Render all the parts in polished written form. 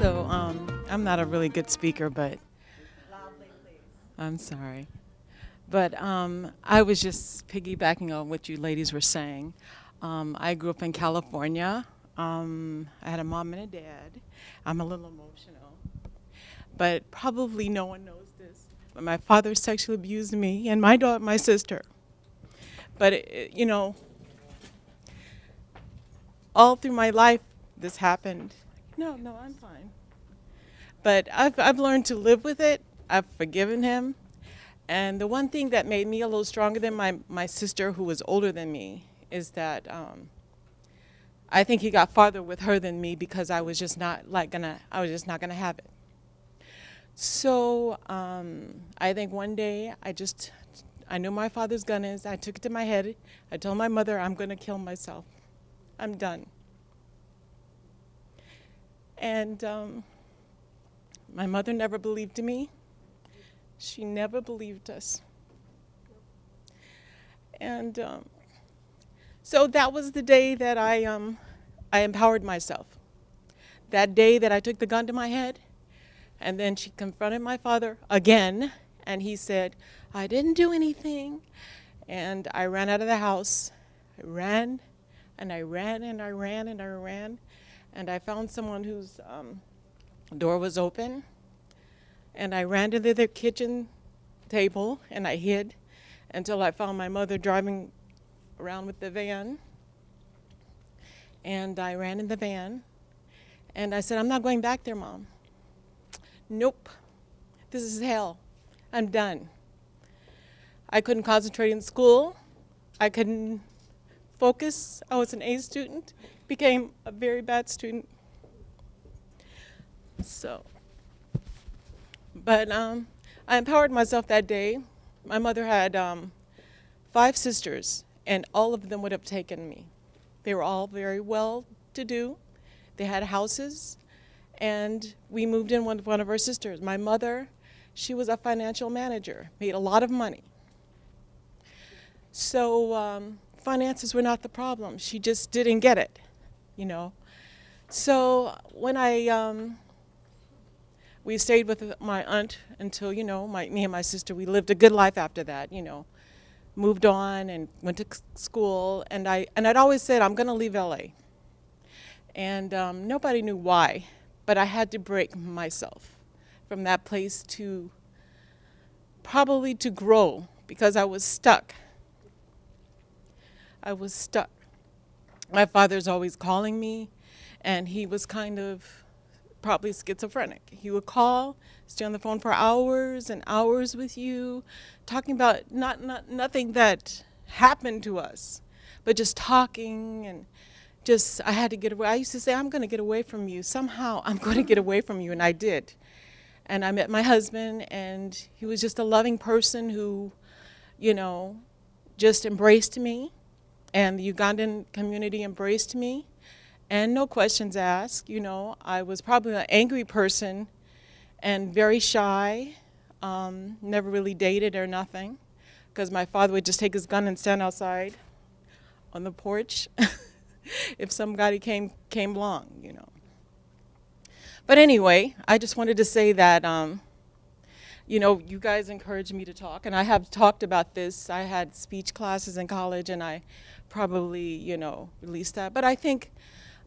I'm not a really good speaker, but I'm sorry. But I was just piggybacking on what you ladies were saying. I grew up in California. I had a mom and a dad. I'm a little emotional, but probably no one knows this. But my father sexually abused me and my sister. But all through my life, this happened. No, I'm fine. But I've learned to live with it. I've forgiven him. And the one thing that made me a little stronger than my sister, who was older than me, is that I think he got farther with her than me because I was just not gonna have it. So I think one day I knew my father's gun is. I took it to my head. I told my mother, I'm gonna kill myself. I'm done. And my mother never believed me. She never believed us. And so that was the day that I empowered myself. That day that I took the gun to my head, and then she confronted my father again, and he said, I didn't do anything. And I ran out of the house. I ran, and I ran, and I ran, and I ran. And I found someone whose door was open. And I ran to their kitchen table, and I hid until I found my mother driving around with the van. And I ran in the van, and I said, I'm not going back there, Mom. Nope, this is hell. I'm done. I couldn't concentrate in school. I couldn't focus. I was an A student, became a very bad student. But I empowered myself that day. My mother had 5 sisters, and all of them would have taken me. They were all very well-to-do. They had houses, and we moved in with one of our sisters. My mother, she was a financial manager, made a lot of money. So finances were not the problem. She just didn't get it, you know. So when we stayed with my aunt until, me and my sister, we lived a good life after that, moved on and went to school. And I'd always said, I'm going to leave LA. And nobody knew why, but I had to break myself from that place to probably to grow, because I was stuck. I was stuck. My father's always calling me, and he was kind of probably schizophrenic. He would call, stay on the phone for hours and hours with you, talking about nothing that happened to us, but just talking, and I had to get away. I used to say, I'm going to get away from you. Somehow I'm going to get away from you, and I did. And I met my husband, and he was just a loving person who, just embraced me, and the Ugandan community embraced me. And no questions asked. I was probably an angry person and very shy, never really dated or nothing, because my father would just take his gun and stand outside on the porch if somebody came along, But anyway, I just wanted to say that, you guys encouraged me to talk, and I have talked about this. I had speech classes in college, and I probably, released that. But I think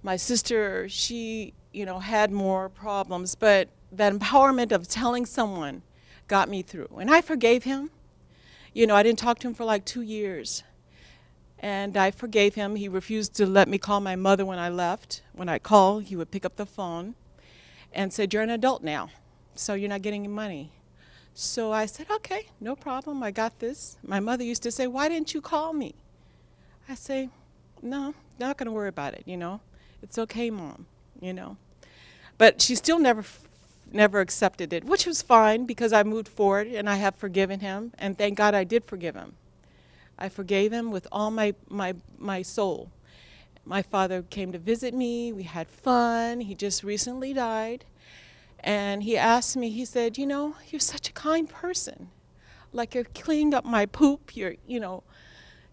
my sister, she, had more problems, but that empowerment of telling someone got me through. And I forgave him. I didn't talk to him for like 2 years. And I forgave him. He refused to let me call my mother when I left. When I called, he would pick up the phone and said, you're an adult now, so you're not getting any money. So I said, okay, no problem, I got this. My mother used to say, why didn't you call me? I say, no, not gonna worry about it, It's okay, Mom, But she still never accepted it, which was fine because I moved forward and I have forgiven him, and thank God I did forgive him. I forgave him with all my soul. My father came to visit me, we had fun, he just recently died, and he asked me, he said, you're such a kind person. Like, you're cleaning up my poop, you're,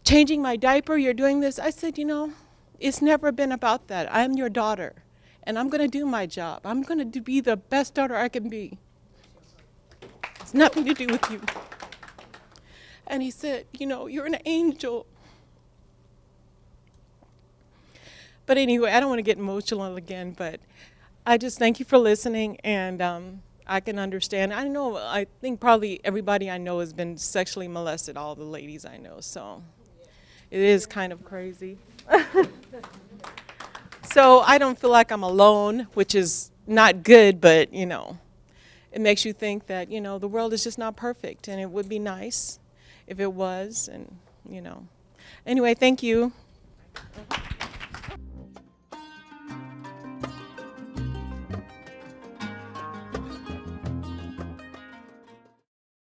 changing my diaper, you're doing this. I said, it's never been about that. I'm your daughter, and I'm going to do my job. I'm going to be the best daughter I can be. It's nothing to do with you. And he said, you know, you're an angel. But anyway, I don't want to get emotional again, but I just thank you for listening, and I can understand. I think probably everybody I know has been sexually molested, all the ladies I know, so it is kind of crazy. So I don't feel like I'm alone, which is not good, but, you know, it makes you think that, you know, the world is just not perfect, and it would be nice if it was, and, you know. Anyway, thank you.